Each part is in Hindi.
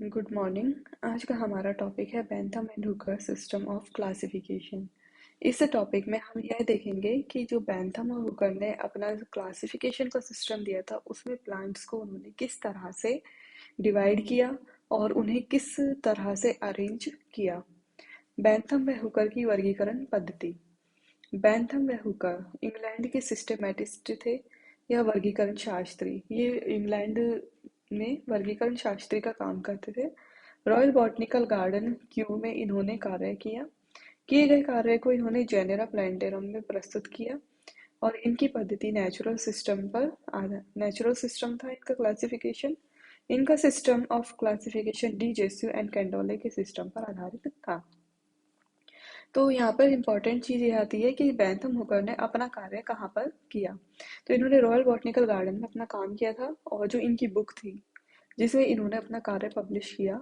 Good morning. आज का हमारा टॉपिक है Bentham and Hooker system of classification. इस टॉपिक में हम यह देखेंगे कि जो बेंथम और हुकर ने अपना क्लासिफिकेशन का सिस्टम दिया था उसमें प्लांट्स को उन्होंने किस तरह से डिवाइड किया और उन्हें किस तरह से अरेंज किया। बेंथम व हुकर की वर्गीकरण पद्धति। बेंथम व हुकर इंग्लैंड के सिस्टेमेटिस्ट थे या वर्गीकरण शास्त्री। ये इंग्लैंड में वर्गीकरण शास्त्री का काम करते थे। रॉयल बॉटनिकल गार्डन क्यू में इन्होंने कार्य किया। किए गए कार्य को इन्होंने जेनेरा प्लांटेरम में प्रस्तुत किया और इनकी पद्धति नेचुरल सिस्टम था इनका क्लासिफिकेशन। इनका system of classification de Jussieu and Candolle के सिस्टम पर आधारित था। तो यहाँ पर इम्पोर्टेंट चीज़ ये आती है कि बेंथम हुकर ने अपना कार्य कहाँ पर किया। तो इन्होंने रॉयल बॉटनिकल गार्डन में अपना काम किया था और जो इनकी बुक थी जिसमें इन्होंने अपना कार्य पब्लिश किया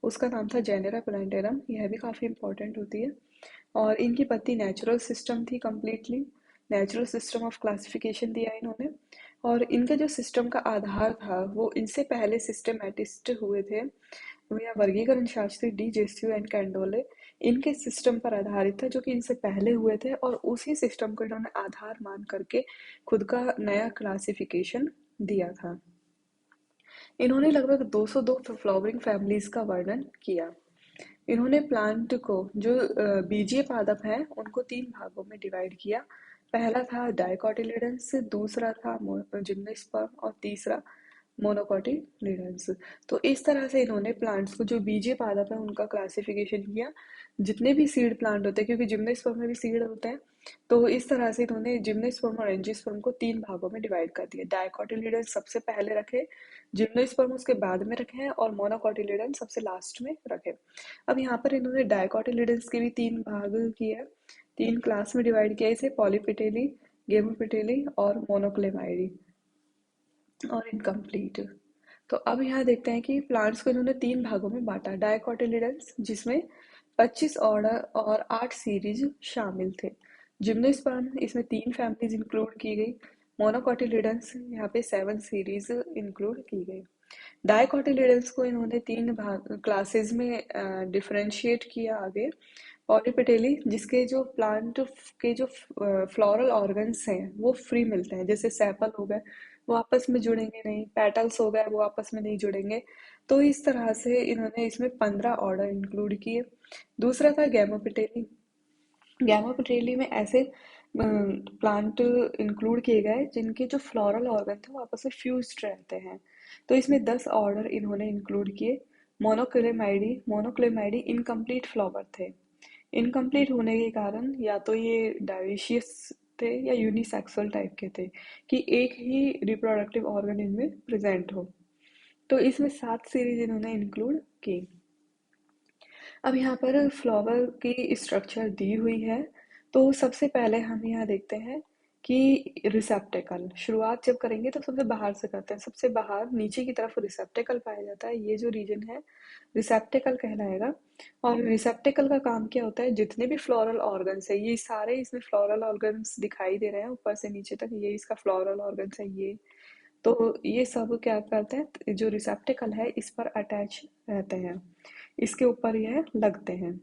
उसका नाम था जेनेरा प्लांटेरम। यह भी काफ़ी इम्पोर्टेंट होती है और इनकी पत्ती नेचुरल सिस्टम थी completely. Natural system of classification दिया इन्होंने और इनका जो सिस्टम का आधार था वो इनसे पहले सिस्टेमेटिस्ट हुए थे या वर्गीकरण शास्त्री डी जेस्यू एंड कैंडोले। इनके सिस्टम पर आधारित था जो कि इनसे पहले हुए थे और उसी सिस्टम को इन्होंने आधार मान करके खुद का नया क्लासिफिकेशन दिया था। इन्होंने लगभग 202 फ्लावरिंग फैमिलीज का वर्णन किया। इन्होंने प्लांट को जो बीजीय पादप हैं उनको तीन भागों में डिवाइड किया। पहला था डाइकोटिलिडन्स, दूसरा था जिम्नोस्पर्म और तीसरा मोनोकोटिलिडन्स। तो इस तरह से इन्होंने प्लांट्स को जो बीजीय पादप है उनका क्लासिफिकेशन किया। जितने भी सीड प्लांट होते हैं क्योंकि जिम्नोस्पर्म में भी सीड होते हैं तो इस तरह से इन्होंने जिम्नोस्पर्म और एंजियोस्पर्म को तीन भागों में डिवाइड कर दिया। डाइकोटिलिडन्स सबसे पहले रखे, जिम्नोस्पर्म उसके बाद में रखे हैं और मोनोकोटिलिडन्स सबसे लास्ट में रखे। अब यहाँ पर इन्होंने डाइकोटिलिडन्स के भी तीन भाग किए हैं, तीन क्लास में डिवाइड किया इसे, पॉलीपिटेली, गेमोपिटेली और मोनोक्लेमाइडी और इनकम्प्लीट। तो अब यहाँ देखते हैं कि प्लांट्स को इन्होंने तीन भागों में बांटा। डाइकोटिलिडन्स जिसमें 25 ऑर्डर और 8 सीरीज शामिल थे। जिम्नोस्पर्म इसमें तीन फैमिलीज इंक्लूड की गई। मोनोकोटिलिडन्स यहाँ पे 7 सीरीज इंक्लूड की गई। डाइकोटिलिडन्स को इन्होंने तीन भाग क्लासेस में डिफरेंशिएट किया आगे। पॉलीपेटेली जिसके जो प्लांट के जो फ्लोरल ऑर्गन्स हैं वो फ्री मिलते हैं, जैसे सेपल हो गए वो आपस में जुड़ेंगे नहीं, पेटल्स हो गए वो आपस में नहीं जुड़ेंगे। तो इस तरह से इन्होंने इसमें 15 ऑर्डर इंक्लूड किए। दूसरा था गैमोपिटेली। गैमोपिटेली में ऐसे प्लांट इंक्लूड किए गए जिनके जो फ्लोरल ऑर्गन थे वो आपस में फ्यूज्ड रहते हैं। तो इसमें 10 ऑर्डर इन्होंने इंक्लूड किए। मोनोक्लेमाइडी इनकम्प्लीट फ्लावर थे। इनकम्प्लीट होने के कारण या तो ये डायोशियस थे या यूनिसेक्सुअल टाइप के थे कि एक ही रिप्रोडक्टिव ऑर्गन इनमें प्रेजेंट हो। तो इसमें 7 सीरीज इन्होंने इंक्लूड की। अब यहाँ पर फ्लावर की स्ट्रक्चर दी हुई है। तो सबसे पहले हम यहाँ देखते हैं कि रिसेप्टेकल शुरुआत जब करेंगे तो सबसे बाहर से करते हैं। सबसे बाहर नीचे की तरफ रिसेप्टेकल पाया जाता है, ये जो रीजन है रिसेप्टेकल कहलाएगा। और रिसेप्टेकल का काम क्या होता है, जितने भी फ्लोरल ऑर्गन्स है ये सारे इसमें फ्लोरल ऑर्गन्स दिखाई दे रहे हैं ऊपर से नीचे तक, ये इसका फ्लोरल ऑर्गन्स है ये। तो ये सब क्या करते हैं, जो रिसेप्टेकल है इस पर अटैच रहते हैं, इसके ऊपर यह लगते हैं।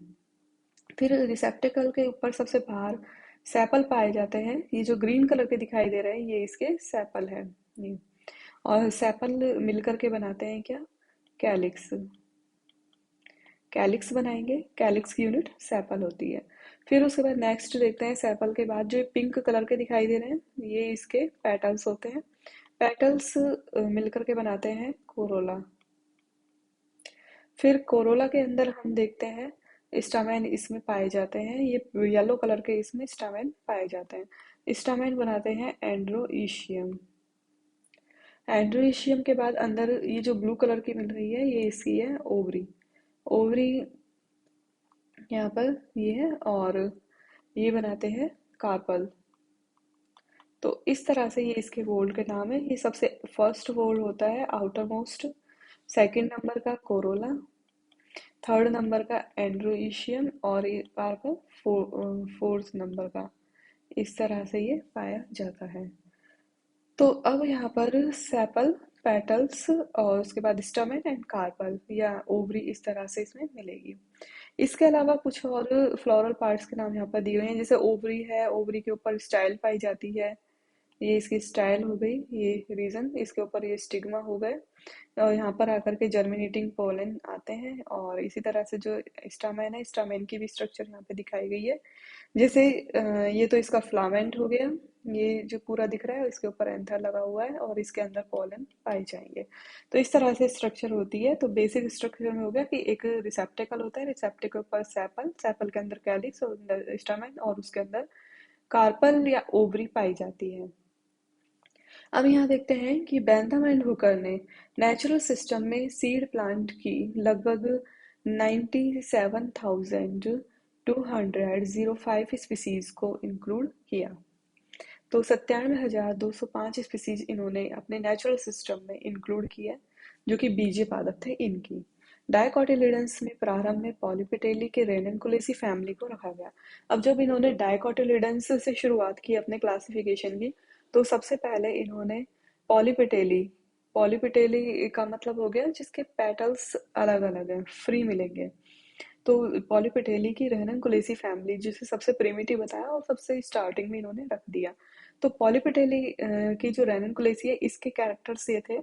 फिर रिसेप्टेकल के ऊपर सबसे बाहर सेपल पाए जाते हैं। ये जो ग्रीन कलर के दिखाई दे रहे हैं ये इसके सेपल है ये। और सेपल मिलकर के बनाते हैं क्या, कैलिक्स। कैलिक्स बनाएंगे, कैलिक्स की यूनिट सेपल होती है। फिर उसके बाद नेक्स्ट देखते हैं, सेपल के बाद जो पिंक कलर के दिखाई दे रहे हैं ये इसके पेटल्स होते हैं। पेटल्स मिलकर के बनाते हैं कोरोला। फिर कोरोला के अंदर हम देखते हैं स्टामेन इसमें पाए जाते हैं, ये येलो कलर के इसमें स्टामेन पाए जाते हैं। स्टामेन बनाते हैं एंड्रोइशियम। एंड्रोइशियम के बाद अंदर ये जो ब्लू कलर की मिल रही है ये इसकी है ओवरी। ओवरी यहाँ पर ये है और ये बनाते हैं कार्पल। तो इस तरह से ये इसके वोल के नाम है। ये सबसे फर्स्ट वोल होता है आउटर मोस्ट, सेकेंड नंबर का कोरोला, थर्ड नंबर का एंड्रोइशियम और ये कार्पल फोर्थ नंबर का। इस तरह से ये पाया जाता है। तो अब यहाँ पर सेपल पेटल्स और उसके बाद स्टमेन एंड कार्पल या ओवरी इस तरह से इसमें मिलेगी। इसके अलावा कुछ और फ्लोरल पार्ट्स के नाम यहाँ पर दिए हुए हैं, जैसे ओवरी है, ओवरी के ऊपर स्टाइल पाई जाती है, ये इसकी स्टाइल हो गई, ये रीजन, इसके ऊपर ये स्टिग्मा हो गए, और यहाँ पर आकर के जर्मिनेटिंग पोलन आते हैं। और इसी तरह से जो स्टामेन है, स्टामेन की भी स्ट्रक्चर यहाँ पे दिखाई गई है। जैसे ये तो इसका फ्लामेंट हो गया, ये जो पूरा दिख रहा है इसके ऊपर एंथर लगा हुआ है और इसके अंदर पोलन पाए जाएंगे। तो इस तरह से स्ट्रक्चर होती है। तो बेसिक स्ट्रक्चर में हो गया कि एक रिसेप्टेकल होता है, रिसेप्टेकल पर सेपल, सेपल के अंदर कैलिक्स और अंदर स्टामेन और उसके अंदर कार्पल या ओवरी पाई जाती है। अब यहाँ देखते हैं कि बेंथम एंड हुकर ने नेचुरल सिस्टम में सीड प्लांट की लगभग 97,205 स्पीसीज को इंक्लूड किया। तो 97,205 स्पीसीज इन्होंने अपने नेचुरल सिस्टम में इंक्लूड किया, जो कि बीजीय पादप थे इनकी। डायकोटिलिडन्स में प्रारंभ में पॉलीपेटेली के रेननकुलेसी फैमिली को रखा गया। अब जब इन्होंने डायकोटिलिडन्स से शुरुआत की अपने क्लासिफिकेशन की, तो सबसे पहले इन्होंने पॉलीपेटेली, पॉलीपेटेली का मतलब हो गया जिसके पेटल्स अलग अलग हैं, फ्री मिलेंगे। तो पॉलीपेटेली की रेननकुलेसी फैमिली जिसे सबसे प्रिमिटिव बताया और सबसे स्टार्टिंग में इन्होंने रख दिया। तो पॉलीपेटेली की जो रेननकुलेसी है, इसके कैरेक्टर्स ये थे,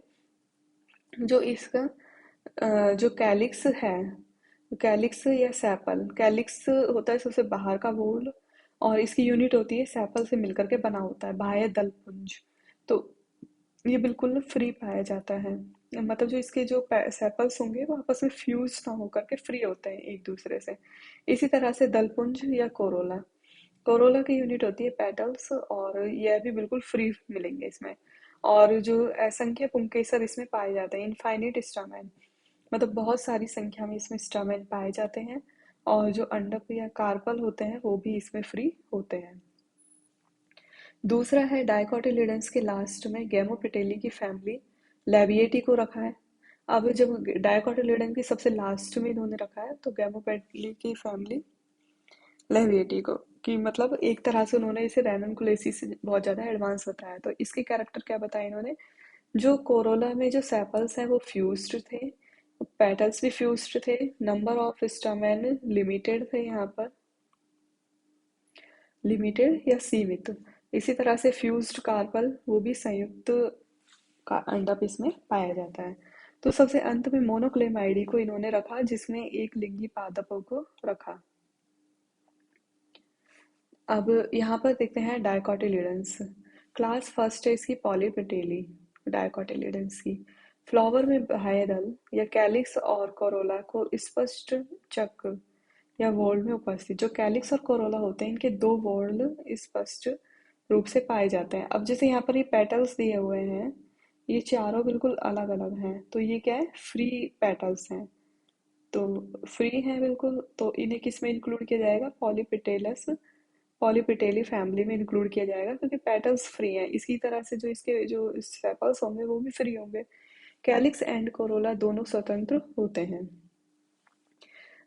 जो इसका जो कैलिक्स है, कैलिक्स या सेपल, कैलिक्स होता है सबसे बाहर का वोल और इसकी यूनिट होती है सेपल से मिलकर के बना होता है बाह्य दलपुंज। तो ये बिल्कुल फ्री पाया जाता है, मतलब जो इसके जो सेपल्स होंगे वो आपस में फ्यूज ना होकर के फ्री होते हैं एक दूसरे से। इसी तरह से दलपुंज या कोरोला, कोरोला की यूनिट होती है पेटल्स और यह भी बिल्कुल फ्री मिलेंगे इसमें। और जो असंख्य पुंकेसर इसमें पाए जाते हैं, इनफाइनिट स्टामेन, मतलब बहुत सारी संख्या में इसमें स्टामेन पाए जाते हैं। और जो अंडक या कार्पल होते हैं वो भी इसमें फ्री होते हैं। दूसरा है डाइकोटिलिडन्स के लास्ट में गैमोपेटेली की फैमिली लेविएटी को रखा है। अब जब डाइकोटिलिडन की सबसे लास्ट में इन्होंने रखा है, तो गैमोपेटेली की फैमिली लेविएटी को, कि मतलब एक तरह से उन्होंने इसे रेननकुलेसी से बहुत ज्यादा एडवांस बताया। तो इसके कैरेक्टर क्या बताया इन्होंने, जो कोरोला में जो सेपल्स हैं वो फ्यूज्ड थे, पेटल्स भी फ्यूज्ड थे, नंबर ऑफ स्टामेन लिमिटेड थे यहाँ पर, लिमिटेड या सीमित। इसी तरह से फ्यूज्ड कार्पल वो भी संयुक्त का अंडप इसमें पाया जाता है। तो सबसे अंत में मोनोक्लेमाइडी को इन्होंने रखा, जिसमें एक लिंगी पादपों को रखा। अब यहाँ पर देखते हैं डायकोटिलिडन्स। क्लास फर्स्ट है इसकी पॉलीपेटेली डायकोटिलिडन्स की। फ्लावर में बाह्यदल या कैलिक्स और कोरोला को स्पष्ट चक्र या वोर्ल में उपस्थित, जो कैलिक्स और कोरोला होते हैं इनके दो वोर्ल स्पष्ट रूप से पाए जाते हैं। अब जैसे यहाँ पर ये पेटल्स दिए हुए हैं, ये चारों बिल्कुल अलग अलग हैं, तो ये क्या है, फ्री पेटल्स हैं, तो फ्री हैं बिल्कुल। तो इन्हें किस में इंक्लूड किया जाएगा, पॉलीपेटेलस, पॉलीपेटेली फैमिली में इंक्लूड किया जाएगा, क्योंकि पेटल्स फ्री हैं। इसी तरह से जो इसके जो सेपल्स होंगे वो भी फ्री होंगे। कैलिक्स एंड कोरोला दोनों स्वतंत्र होते हैं।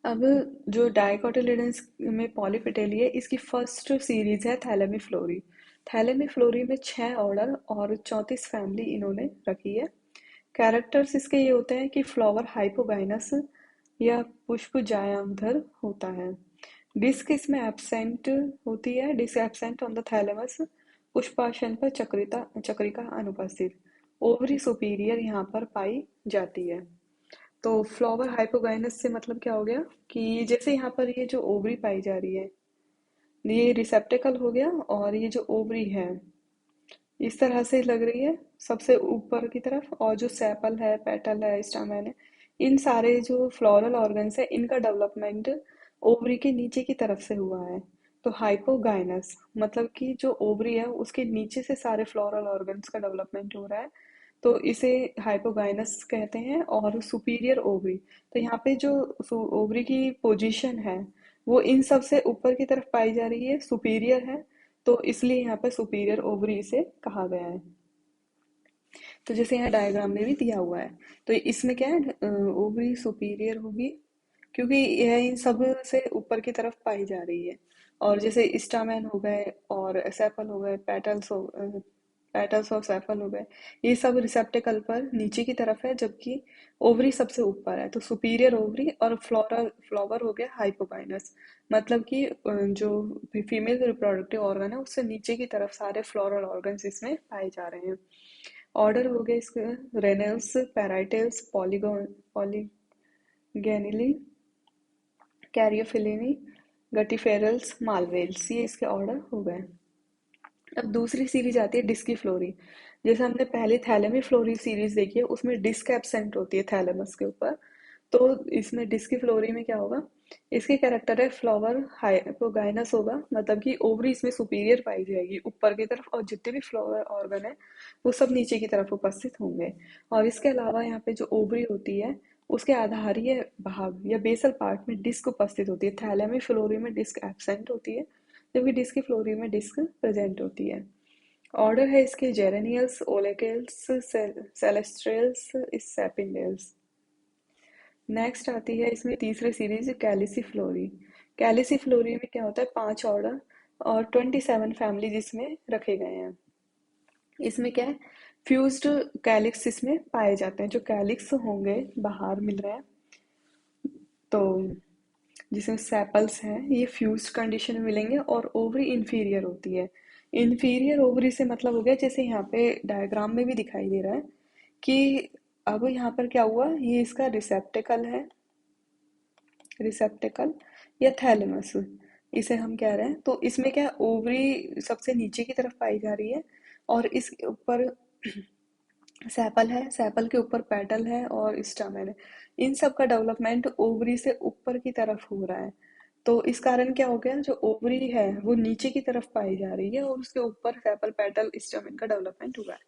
अब जो डाइकोटिलिडन्स में पॉलीपेटेली है, इसकी फर्स्ट सीरीज है थैलेमीफ्लोरी। थैलेमीफ्लोरी में 6 ऑर्डर और 34 फैमिली इन्होंने रखी है। कैरेक्टर्स इसके ये होते हैं कि फ्लावर हाइपोगाइनस या पुष्प जायांधर होता है। डिस्क इसमें एब्सेंट होती है, disc absent on the thalamus, पुष्पासन पर चक्रिका अनुपस्थित। ओवरी सुपीरियर यहाँ पर पाई जाती है। तो फ्लावर हाइपोगाइनस से मतलब क्या हो गया कि जैसे यहाँ पर ये जो ओवरी पाई जा रही है, ये रिसेप्टेकल हो गया, और ये जो ओवरी है इस तरह से लग रही है सबसे ऊपर की तरफ, और जो सेपल है, पेटल है, स्टामेन है, इन सारे जो फ्लोरल ऑर्गन्स है इनका डेवलपमेंट ओवरी के नीचे की तरफ से हुआ है। तो हाइपोगाइनस मतलब कि जो ओवरी है उसके नीचे से सारे फ्लोरल ऑर्गन्स का डेवलपमेंट हो रहा है, तो इसे हाइपोगाइनस कहते हैं। और सुपीरियर ओवरी, तो यहाँ पे जो ओवरी की पोजीशन है वो इन सब से ऊपर की तरफ पाई जा रही है, सुपीरियर है, तो इसलिए यहाँ पे सुपीरियर ओवरी इसे कहा गया है। तो जैसे यहाँ डायग्राम में भी दिया हुआ है, तो इसमें क्या है, ओवरी सुपीरियर होगी क्योंकि यह इन सब से ऊपर की तरफ पाई जा रही है। और जैसे स्टामेन हो गए और सेपल हो गए, पेटल्स और सेपल हो गए, ये सब रिसेप्टेकल पर नीचे की तरफ है, जबकि ओवरी सबसे ऊपर है। तो सुपीरियर ओवरी और फ्लोरल फ्लावर हो गया हाइपोगाइनस, मतलब कि जो फीमेल रिप्रोडक्टिव ऑर्गन है उससे नीचे की तरफ सारे फ्लोरल ऑर्गन्स इसमें पाए जा रहे हैं। ऑर्डर हो गए इसके रेनल्स, पैराइटल्स, पॉलीगेनिली, कैरियोफिलिनी, गटीफेरल्स, मालवेल्स, ये इसके ऑर्डर हो गए। अब दूसरी सीरीज आती है डिस्की फ्लोरी। जैसे हमने पहले थैलेमी फ्लोरी सीरीज देखी है, उसमें डिस्क एब्सेंट होती है थैलेमस के ऊपर। तो इसमें डिस्की फ्लोरी में क्या होगा, इसके कैरेक्टर है फ्लावर हाइपोगाइनस होगा, मतलब कि ओवरी इसमें सुपीरियर पाई जाएगी ऊपर की तरफ, और जितने भी फ्लावर ऑर्गन है वो सब नीचे की तरफ उपस्थित होंगे। और इसके अलावा यहाँ पे जो ओवरी होती है उसके आधारीय भाग या बेसल पार्ट में डिस्क उपस्थित होती है। थैलेमी फ्लोरी में डिस्क एब्सेंट होती है, जबकि डिस्की फ्लोरी में डिस्क प्रेजेंट होती है। ऑर्डर है इसके जेरेनियल्स, ओलेकल्स, सेलेस्ट्रियल्स, सेपिंडल्स। नेक्स्ट आती है इसमें तीसरी सीरीज कैलिसिफ्लोरी। कैलिसिफ्लोरी में क्या होता है, 5 ऑर्डर और 27 फैमिली जिसमें रखे गए हैं। इसमें क्या है, फ्यूज्ड कैलिक्स इसमें पाए जाते हैं। जो कैलिक्स होंगे बाहर मिल रहे हैं, तो जिसमें सेपल्स हैं ये फ्यूज्ड कंडीशन में मिलेंगे, और ओवरी इंफीरियर होती है। इंफीरियर ओवरी से मतलब हो गया, जैसे यहाँ पे डायग्राम में भी दिखाई दे रहा है कि अब यहाँ पर क्या हुआ, ये इसका रिसेप्टेकल है, रिसेप्टेकल या थैलेमस इसे हम कह रहे हैं। तो इसमें क्या ओवरी सबसे नीचे की तरफ पाई जा रही है, और इसके ऊपर सेपल है, सेपल के ऊपर पेटल है और स्टैमेन है। इन सब का डेवलपमेंट ओवरी से ऊपर की तरफ हो रहा है। तो इस कारण क्या हो गया, जो ओवरी है वो नीचे की तरफ पाई जा रही है और उसके ऊपर सेपल पेटल स्टैमेन का डेवलपमेंट हुआ है।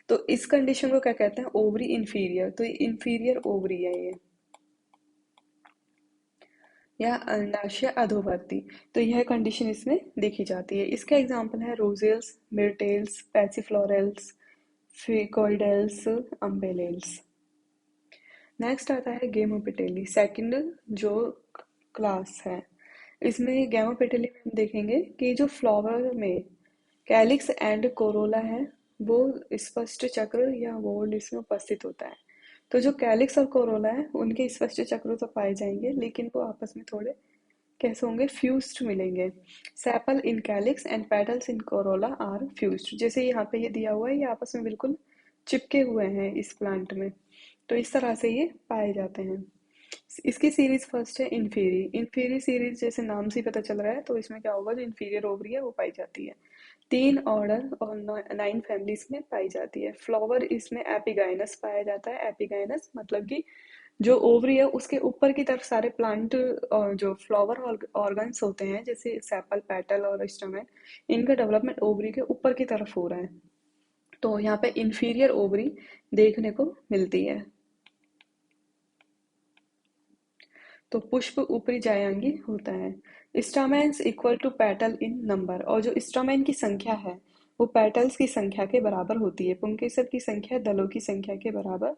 तो इस कंडीशन को क्या कहते हैं, ओवरी इंफीरियर। तो ये इंफीरियर ओवरी है ये, या अंडाशय अधोवर्ती। तो यह कंडीशन इसमें देखी जाती है। इसका एग्जाम्पल है रोजेल्स, मिर्टेल्स, पैसिफ्लोरेल्स, फिकोइडेल्स, अम्बेलेल्स। नेक्स्ट आता है गेमोपेटेली, सेकंड जो क्लास है। इसमें गेमोपेटेली में हम देखेंगे कि जो फ्लावर में कैलिक्स एंड कोरोला है वो स्पष्ट चक्र या वोड इसमें उपस्थित होता है। तो जो कैलिक्स और कोरोला है उनके स्पष्ट चक्र तो पाए जाएंगे, लेकिन वो आपस में थोड़े कैसे होंगे, फ्यूज्ड मिलेंगे। Sepal in calyx and petals in corolla are fused. जैसे यहाँ पे ये दिया हुआ है, ये आपस में बिल्कुल चिपके हुए हैं इस प्लांट में। तो इस तरह से ये पाए जाते हैं। इसकी सीरीज फर्स्ट है इन्फीरी। इन्फीरी सीरीज जैसे नाम से ही पता चल रहा है, तो इसमें क्या होगा, जो इन्फीरियर ओवरी है वो पाई जाती है। 3 ऑर्डर और 9 फैमिलीज में पाई जाती है। फ्लावर इसमें एपिगाइनस पाया जाता है। एपिगाइनस मतलब कि जो ओवरी है उसके ऊपर की तरफ सारे प्लांट और जो फ्लावर ऑर्गन्स होते हैं, जैसे सेपल, पेटल और स्टोमेन, इनका डेवलपमेंट ओवरी के ऊपर की तरफ हो रहा है। तो यहाँ पे इंफीरियर ओवरी देखने को मिलती है। तो पुष्प ऊपरी जायांगी होता है। Stamens equal to petal in number, और जो स्टामेन की संख्या है वो पेटल्स की संख्या के बराबर होती है। पुंकेसर की संख्या दलों की संख्या के बराबर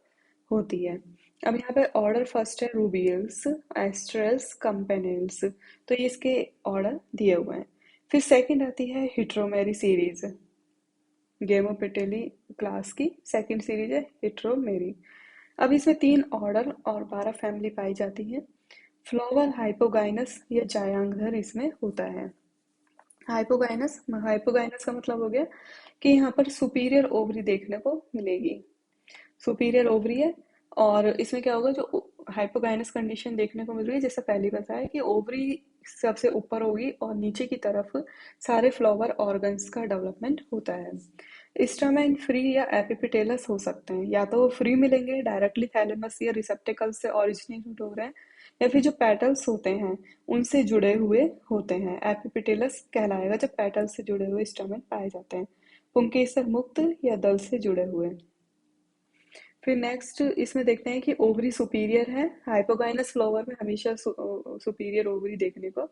होती है। अब यहाँ पे ऑर्डर फर्स्ट है रूबियल्स, एस्ट्रल्स, कंपेनिल्स। तो ये इसके ऑर्डर दिए हुए हैं। फिर सेकंड आती है हिट्रोमेरी सीरीज, गेमोपेटेली क्लास की सेकंड सीरीज है हिट्रोमेरी। अब इसमें 3 ऑर्डर और 12 फैमिली पाई जाती हैं। फ्लावर हाइपोगाइनस या जायांगधर इसमें होता है। हाइपोगाइनस हाइपोगाइनस का मतलब हो गया कि यहाँ पर सुपीरियर ओवरी देखने को मिलेगी, सुपीरियर ओवरी है। और इसमें क्या होगा, जो हाइपोगाइनस कंडीशन देखने को मिल रही है, जैसे पहले बताया कि ओवरी सबसे ऊपर होगी और नीचे की तरफ सारे फ्लावर ऑर्गन्स का डेवलपमेंट होता है। स्टामेन फ्री या एपिपिटेलस हो सकते हैं, या तो वो फ्री मिलेंगे डायरेक्टली थैलेमस या रिसेप्टेकल से ऑरिजिनेट हो रहे हैं, या फिर जो पेटल्स होते हैं उनसे जुड़े हुए होते हैं। एपिपिटेलस कहलाएगा जब पेटल से जुड़े हुए स्टामेन पाए जाते हैं। पुंकेसर मुक्त या दल से जुड़े हुए। फिर नेक्स्ट इसमें देखते हैं कि ओवरी सुपीरियर है। हाइपोगाइनस फ्लावर में हमेशा सुपीरियर ओवरी देखने को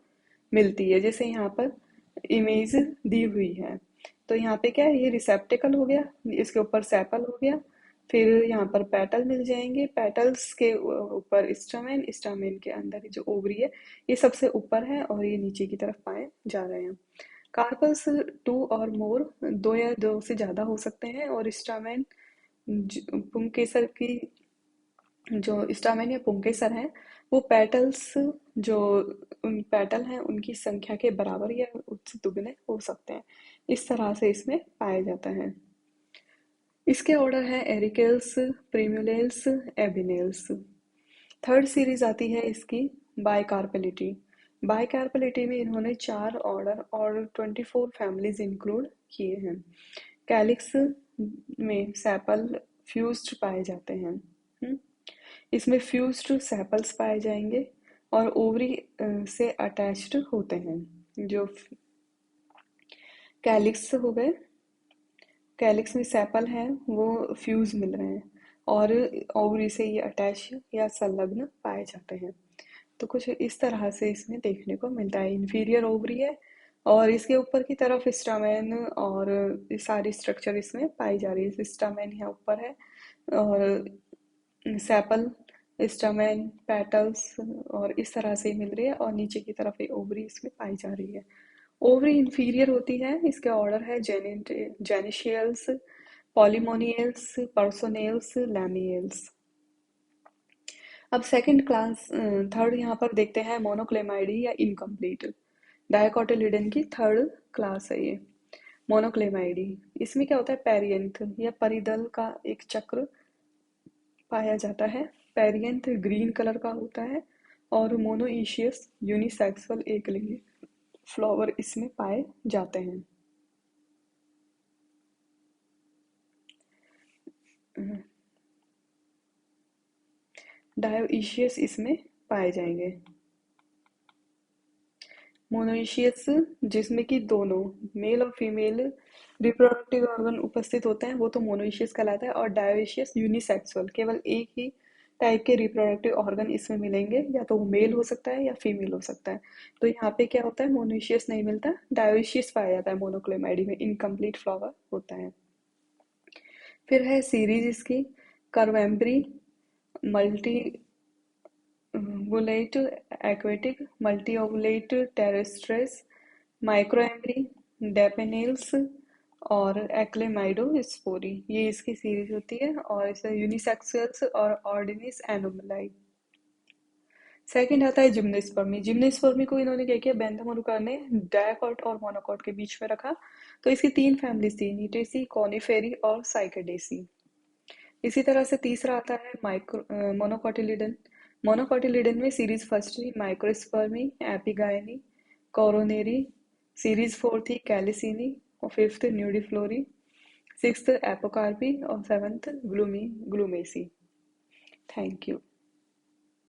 मिलती है, जैसे यहाँ पर इमेज दी हुई है। तो यहाँ पे क्या है, ये रिसेप्टेकल हो गया, इसके ऊपर सेपल हो गया, फिर यहाँ पर पेटल मिल जाएंगे, पेटल्स के ऊपर स्टामेन, स्टामेन के अंदर जो ओवरी है ये सबसे ऊपर है और ये नीचे की तरफ पाए जा रहे हैं। कार्पल्स टू और मोर, दो या दो से ज्यादा हो सकते हैं। और स्टामेन पुंकेसर की, जो स्टामेन या पुंकेसर हैं, वो पेटल्स, जो उन पेटल हैं उनकी संख्या के बराबर या उससे दुगने हो सकते हैं। इस तरह से इसमें पाया जाता है। इसके ऑर्डर है एरिकेल्स, प्रीमुलेल्स, एबिनेल्स। थर्ड सीरीज आती है इसकी बायकार्पेलिटी। बायकार्पेलिटी में इन्होंने 4 ऑर्डर और 24 फैमिलीज इंक्लूड किए हैं। कैलिक्स में सेपल फ्यूज्ड पाए जाते हैं। इसमें फ्यूज्ड सेपल्स पाए जाएंगे और ओवरी से अटैच्ड होते हैं। जो कैलिक्स हो गए, कैलिक्स में सेपल है वो फ्यूज मिल रहे हैं और ओवरी से ये अटैच या संलग्न पाए जाते हैं। तो कुछ इस तरह से इसमें देखने को मिलता है। इंफीरियर ओवरी है और इसके ऊपर की तरफ स्टामेन और ये सारी स्ट्रक्चर इसमें पाई जा रही है। स्टामेन यहाँ ऊपर है और सेपल, स्टामेन, पेटल्स और इस तरह से मिल रही है और नीचे की तरफ ये ओवरी इसमें पाई जा रही है। ओवरी इंफीरियर होती है। इसके ऑर्डर है जेनिशियल्स, पॉलीमोनियल्स, पर्सोनेल्स, लैमियल्स। अब सेकंड क्लास, थर्ड यहाँ पर देखते हैं मोनोक्लेमाइडी या इनकम्प्लीट। डायकोटिलिडन की थर्ड क्लास है ये मोनोक्लेमाइडी। इसमें क्या होता है, पेरियंथ या परिदल का एक चक्र पाया जाता है। पेरियंथ ग्रीन कलर का होता है और मोनोइशियस यूनिसेक्सुअल एकलिंगी फ्लावर इसमें पाए जाते हैं। डायोइशियस इसमें पाए जाएंगे। मोनोइशियस जिसमें कि दोनों मेल और फीमेल रिप्रोडक्टिव ऑर्गन उपस्थित होते हैं वो तो मोनोइशियस कहलाता है। और डायोइशियस यूनिसेक्सुअल, केवल एक ही टाइप के रिप्रोडक्टिव ऑर्गन इसमें मिलेंगे, या तो वो मेल हो सकता है या फीमेल हो सकता है। तो यहाँ पे क्या होता है, मोनोइशियस नहीं मिलता, डायोइशियस पाया जाता है मोनोक्लेमाइडी में। इनकम्प्लीट फ्लावर होता है। फिर है सीरीज इसकी Curvembryeae, Multiovulatae Aquaticae, Multiovulatae Terrestres, Microembryeae, Daphnales और एक्लेमाइडोस्पोरी, ये इसकी सीरीज होती है। और इसे यूनिसेक्सुअल्स और ऑर्डिनिस एनोमलाई। सेकंड आता है जिम्नोस्पर्मी। जिम्नोस्पर्मी को इन्होंने क्या किया, बेंथम और रुकर ने डायकॉट और मोनोकॉट के बीच में रखा। तो इसकी 3 फैमिलीज थी, नीटेसी, कॉनिफेरी और साइकेडेसी। इसी तरह से तीसरा आता है माइक्रो मोनोकॉटिलिडन। मोनोकॉटिलिडन में सीरीज फर्स्ट थी माइक्रोस्पर्मी, एपिगायनी, कोरोनेरी। सीरीज फोर्थ थी कैलिसिनी और फिफ्थ न्यूडिफ्लोरी, सिक्स्थ एपोकार्पी और सेवंथ ग्लूमेसी। Thank you.